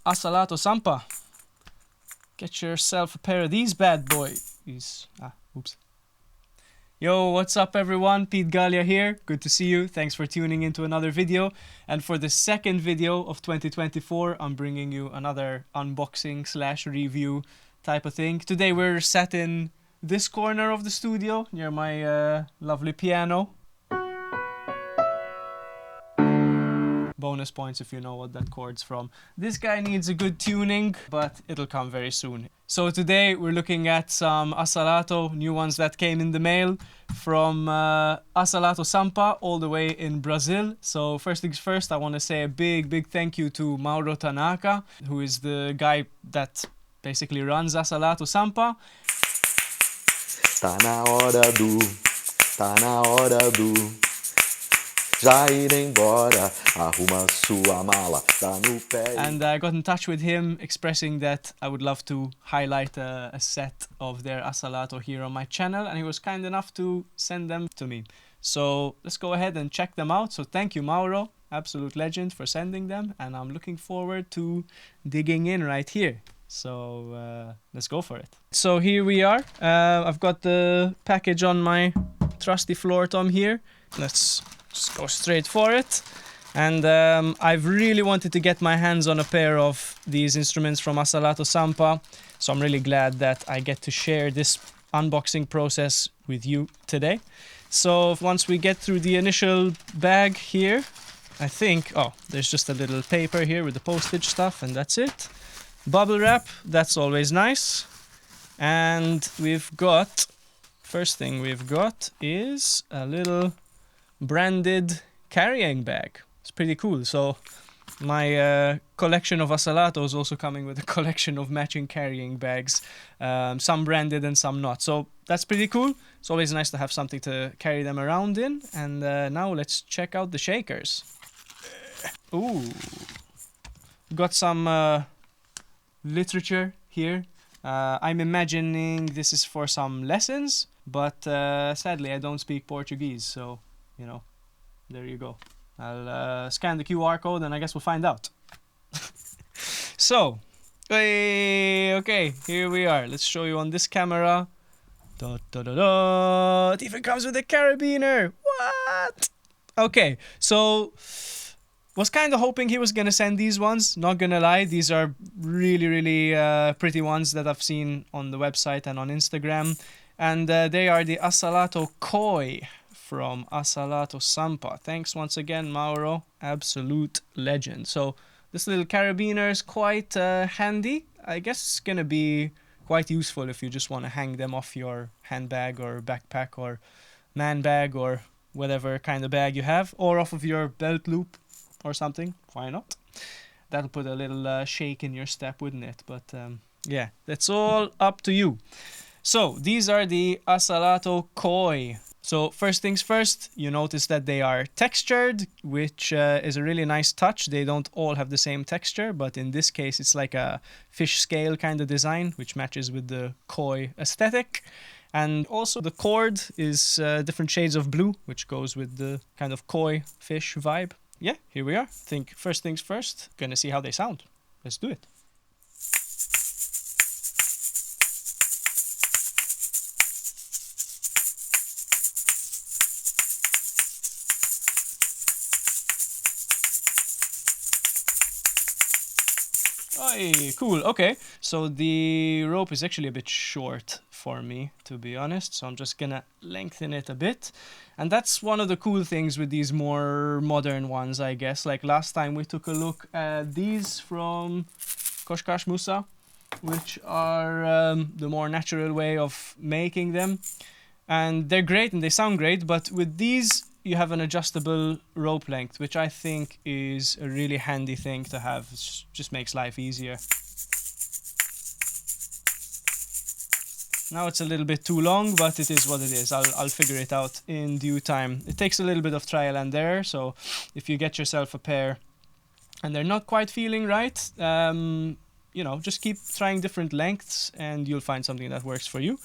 Asalato Sampa. Get yourself a pair of these bad boys. Oops. Yo, what's up everyone? Pete Gallia here. Good to see you. Thanks for tuning into another video. And for the second video of 2024, I'm bringing you another unboxing / review type of thing. Today we're sat in this corner of the studio near my lovely piano. Bonus points if you know what that chord's from. This guy needs a good tuning, but it'll come very soon. So today we're looking at some Asalato, new ones that came in the mail from Asalato Sampa, all the way in Brazil. So first things first, I want to say a big thank you to Mauro Tanaka, who is the guy that basically runs Asalato Sampa. Tá na hora do já ir embora, arruma sua mala, tá no pé. And I got in touch with him expressing that I would love to highlight a set of their Asalato here on my channel, and he was kind enough to send them to me. So let's go ahead and check them out. So thank you, Mauro, absolute legend, for sending them, and I'm looking forward to digging in right here. So let's go for it. So here we are. I've got the package on my trusty floor tom here. Let's just go straight for it. And I've really wanted to get my hands on a pair of these instruments from Asalato Sampa, so I'm really glad that I get to share this unboxing process with you today. So once we get through the initial bag here, I think, there's just a little paper here with the postage stuff, and that's it. Bubble wrap, that's always nice. And we've got, first thing we've got is a little branded carrying bag. It's pretty cool. So my collection of Asalato is also coming with a collection of matching carrying bags, some branded and some not. So that's pretty cool. It's always nice to have something to carry them around in. And now let's check out the shakers. Ooh, got some literature here. I'm imagining this is for some lessons, but sadly I don't speak Portuguese, so you know, there you go. I'll scan the QR code and I guess we'll find out. So, okay, here we are. Let's show you on this camera. It even comes with a carabiner. What? Okay, so was kind of hoping he was gonna send these ones. Not gonna lie, these are really pretty ones that I've seen on the website and on Instagram, and they are the Asalato Koi from Asalato Sampa. Thanks once again, Mauro, absolute legend. So this little carabiner is quite handy. I guess it's gonna be quite useful if you just want to hang them off your handbag or backpack or man bag or whatever kind of bag you have, or off of your belt loop or something. Why not? That'll put a little shake in your step, wouldn't it? But yeah, that's all up to you. So these are the Asalato Koi. So first things first, you notice that they are textured, which is a really nice touch. They don't all have the same texture, but in this case it's like a fish scale kind of design, which matches with the koi aesthetic. And also the cord is different shades of blue, which goes with the kind of koi fish vibe. Yeah, here we are. I think first things first, gonna see how they sound. Let's do it. Hey, cool. Okay, so the rope is actually a bit short for me, to be honest, so I'm just gonna lengthen it a bit. And that's one of the cool things with these more modern ones, I guess. Like last time we took a look at these from Koshkash Musa, which are the more natural way of making them. And they're great and they sound great, but with these you have an adjustable rope length, which I think is a really handy thing to have. It just makes life easier. Now it's a little bit too long, but it is what it is. I'll figure it out in due time. It takes a little bit of trial and error, so if you get yourself a pair and they're not quite feeling right, you know, just keep trying different lengths and you'll find something that works for you.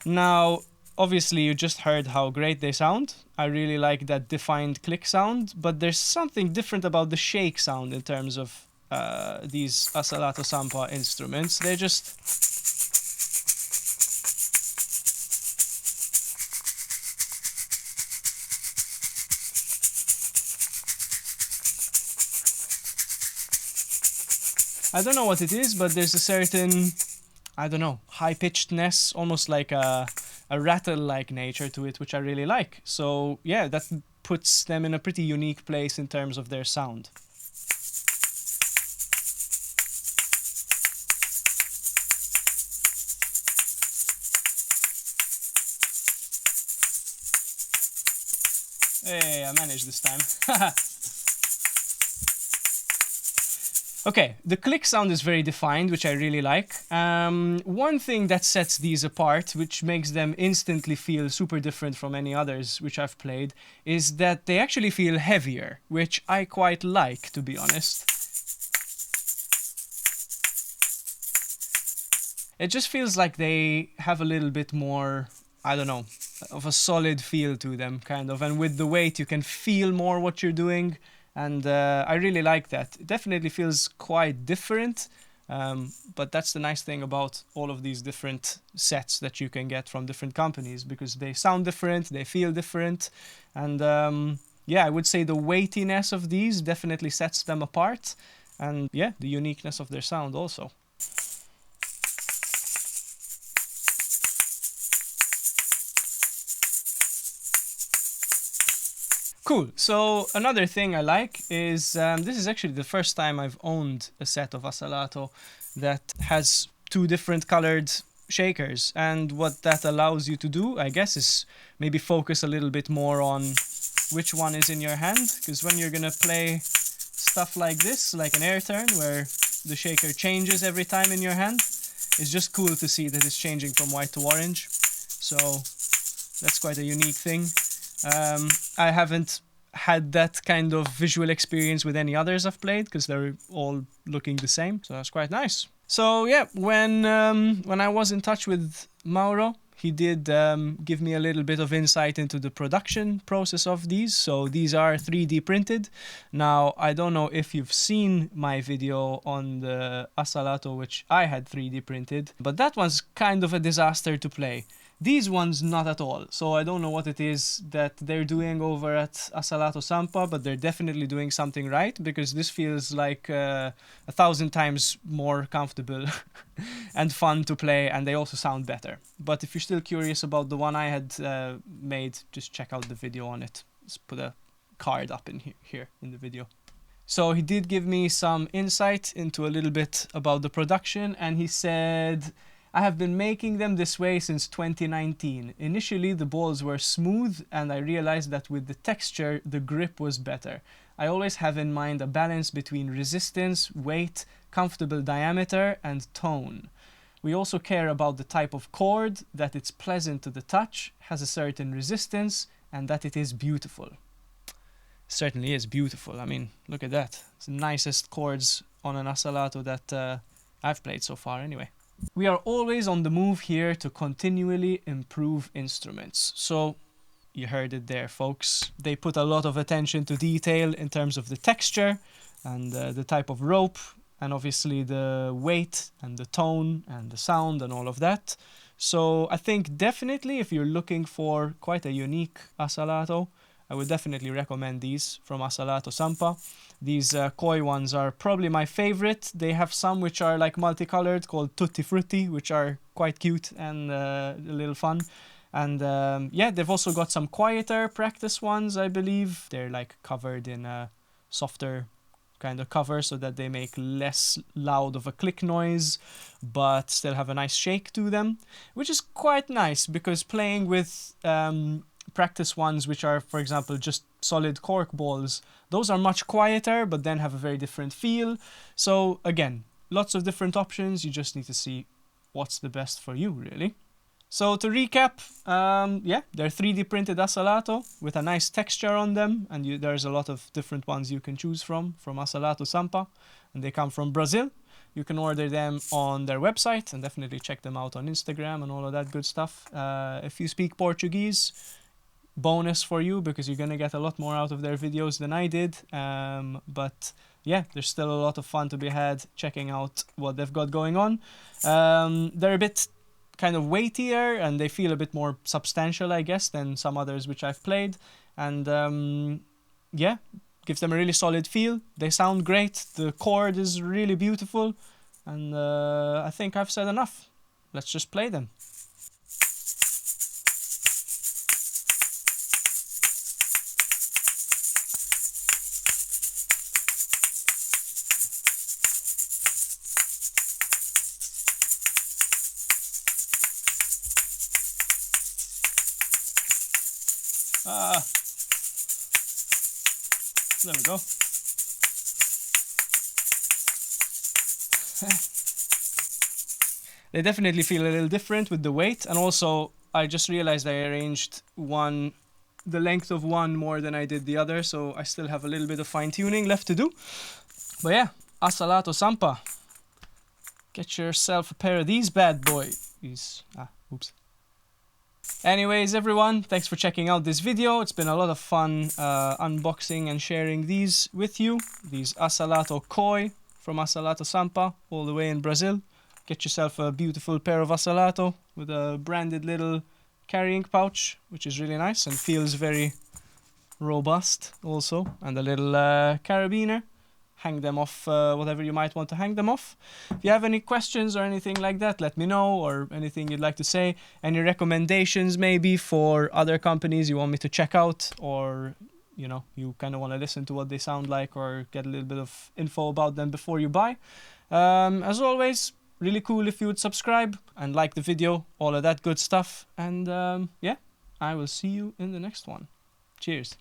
Now, obviously you just heard how great they sound. I really like that defined click sound, but there's something different about the shake sound in terms of these Asalato Sampa instruments. They're just... I don't know what it is, but there's a certain, I don't know, high-pitchedness, almost like a rattle-like nature to it, which I really like. So yeah, that puts them in a pretty unique place in terms of their sound. Hey, I managed this time. Okay, the click sound is very defined, which I really like. One thing that sets these apart, which makes them instantly feel super different from any others which I've played, is that they actually feel heavier, which I quite like, to be honest. It just feels like they have a little bit more, I don't know, of a solid feel to them, kind of. And with the weight, you can feel more what you're doing. And I really like that. It definitely feels quite different, but that's the nice thing about all of these different sets that you can get from different companies, because they sound different, they feel different, and yeah, I would say the weightiness of these definitely sets them apart, and yeah, the uniqueness of their sound also. Cool. So another thing I like is this is actually the first time I've owned a set of Asalato that has two different colored shakers, and what that allows you to do, I guess, is maybe focus a little bit more on which one is in your hand, because when you're gonna play stuff like this, like an air turn where the shaker changes every time in your hand, it's just cool to see that it's changing from white to orange. So that's quite a unique thing. I haven't had that kind of visual experience with any others I've played, because they're all looking the same, so that's quite nice. So yeah, when I was in touch with Mauro, he did give me a little bit of insight into the production process of these. So these are 3D printed. Now, I don't know if you've seen my video on the Asalato, which I had 3D printed, but that one's kind of a disaster to play. These ones, not at all. So I don't know what it is that they're doing over at Asalato Sampa, but they're definitely doing something right, because this feels like 1,000 times more comfortable and fun to play, and they also sound better. But if you're still curious about the one I had made, just check out the video on it. Let's put a card up in here in the video. So he did give me some insight into a little bit about the production, and he said, I have been making them this way since 2019. Initially, the balls were smooth, and I realized that with the texture, the grip was better. I always have in mind a balance between resistance, weight, comfortable diameter, and tone. We also care about the type of chord, that it's pleasant to the touch, has a certain resistance, and that it is beautiful. Certainly is beautiful. I mean, look at that. It's the nicest chords on an Asalato that I've played so far anyway. We are always on the move here to continually improve instruments. So you heard it there, folks. They put a lot of attention to detail in terms of the texture and the type of rope, and obviously the weight and the tone and the sound and all of that. So I think definitely if you're looking for quite a unique Asalato, I would definitely recommend these from Asalato Sampa. These Koi ones are probably my favorite. They have some which are like multicolored called Tutti Frutti, which are quite cute and a little fun. And yeah, they've also got some quieter practice ones, I believe. They're like covered in a softer kind of cover so that they make less loud of a click noise, but still have a nice shake to them, which is quite nice, because playing with practice ones which are, for example, just solid cork balls, those are much quieter but then have a very different feel. So again, lots of different options. You just need to see what's the best for you, really. So to recap, yeah, they're 3D printed Asalato with a nice texture on them, and there's a lot of different ones you can choose from Asalato Sampa, and they come from Brazil. You can order them on their website, and definitely check them out on Instagram and all of that good stuff. If you speak Portuguese, bonus for you, because you're gonna get a lot more out of their videos than I did, but yeah, there's still a lot of fun to be had checking out what they've got going on. They're a bit kind of weightier and they feel a bit more substantial, I guess, than some others which I've played. And yeah, gives them a really solid feel. They sound great. The chord is really beautiful. And I think I've said enough. Let's just play them. There we go. They definitely feel a little different with the weight, and also I just realized I arranged the length of one more than I did the other, so I still have a little bit of fine-tuning left to do. But yeah, Asalato Sampa. Get yourself a pair of these bad boys. Oops. Anyways, everyone, thanks for checking out this video. It's been a lot of fun unboxing and sharing these with you. These Asalato Koi from Asalato Sampa, all the way in Brazil. Get yourself a beautiful pair of Asalato with a branded little carrying pouch, which is really nice and feels very robust also. And a little carabiner. Hang them off whatever you might want to hang them off. If you have any questions or anything like that, let me know, or anything you'd like to say. Any recommendations maybe for other companies you want me to check out, or you kind of want to listen to what they sound like or get a little bit of info about them before you buy. As always, really cool if you would subscribe and like the video, all of that good stuff. And yeah, I will see you in the next one. Cheers.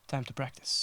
Time to practice.